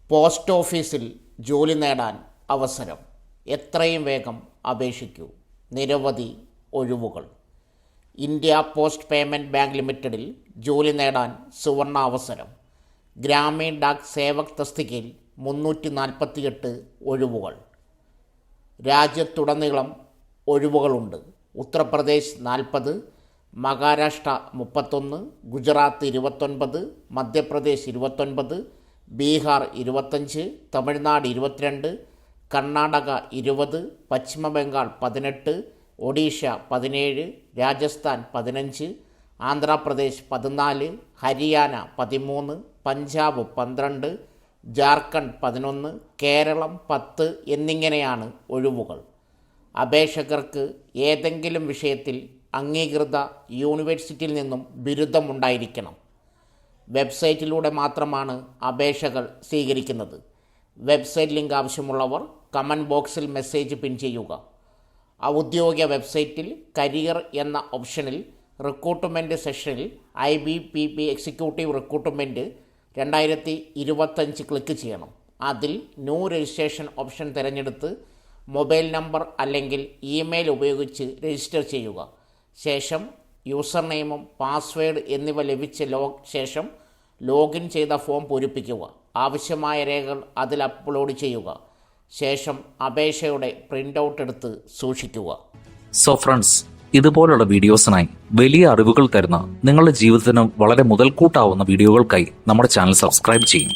Post ഓഫീസിൽ ജോലി നേടാൻ അവസരം. എത്രയും വേഗം അപേക്ഷിക്കൂ. നിരവധി ഒഴിവുകൾ. ഇന്ത്യ പോസ്റ്റ് പേയ്മെൻറ്റ് ബാങ്ക് ലിമിറ്റഡിൽ ജോലി നേടാൻ സുവർണ അവസരം. ഗ്രാമീൺ ഡാക് സേവക് തസ്തികയിൽ 348 ഒഴിവുകൾ. രാജ്യത്തുടനീളം ഒഴിവുകളുണ്ട്. ഉത്തർപ്രദേശ് 40, മഹാരാഷ്ട്ര 31, ഗുജറാത്ത് 29, മധ്യപ്രദേശ് 29, ബീഹാർ 25, തമിഴ്നാട് 22, കർണാടക 20, പശ്ചിമ ബംഗാൾ 18, ഒഡീഷ 17, രാജസ്ഥാൻ 15, ആന്ധ്രാപ്രദേശ് 14, ഹരിയാന 13, പഞ്ചാബ് 12, ജാർഖണ്ഡ് 11, കേരളം 10 എന്നിങ്ങനെയാണ് ഒഴിവുകൾ. അപേക്ഷകർക്ക് ഏതെങ്കിലും വിഷയത്തിൽ അംഗീകൃത യൂണിവേഴ്സിറ്റിയിൽ നിന്നും ബിരുദമുണ്ടായിരിക്കണം. വെബ്സൈറ്റിലൂടെ മാത്രമാണ് അപേക്ഷകൾ സ്വീകരിക്കുന്നത്. വെബ്സൈറ്റ് ലിങ്ക് ആവശ്യമുള്ളവർ കമൻറ്റ് ബോക്സിൽ മെസ്സേജ് പിൻ ചെയ്യുക. ഔദ്യോഗിക വെബ്സൈറ്റിൽ കരിയർ എന്ന ഓപ്ഷനിൽ റിക്രൂട്ട്മെൻറ്റ് സെക്ഷനിൽ IBPP എക്സിക്യൂട്ടീവ് റിക്രൂട്ട്മെൻറ്റ് 2025 ക്ലിക്ക് ചെയ്യണം. അതിൽ ന്യൂ രജിസ്ട്രേഷൻ ഓപ്ഷൻ തിരഞ്ഞെടുത്ത് മൊബൈൽ നമ്പർ അല്ലെങ്കിൽ ഇമെയിൽ ഉപയോഗിച്ച് രജിസ്റ്റർ ചെയ്യുക. ശേഷം യൂസർ നെയിമും പാസ്വേഡ് എന്നിവ ലഭിച്ച ശേഷം ലോഗിൻ ചെയ്ത ഫോം പൂരിപ്പിക്കുക. ആവശ്യമായ രേഖകൾ അതിൽ അപ്ലോഡ് ചെയ്യുക. ശേഷം അപേക്ഷയുടെ പ്രിൻ്റ് ഔട്ട് എടുത്ത് സൂക്ഷിക്കുക. സോ ഫ്രണ്ട്സ്, ഇതുപോലുള്ള വീഡിയോസിനായി വലിയ അറിവുകൾ തരുന്ന നിങ്ങളുടെ ജീവിതത്തിന് വളരെ മുതൽക്കൂട്ടാവുന്ന വീഡിയോകൾക്കായി നമ്മുടെ ചാനൽ സബ്സ്ക്രൈബ് ചെയ്യും.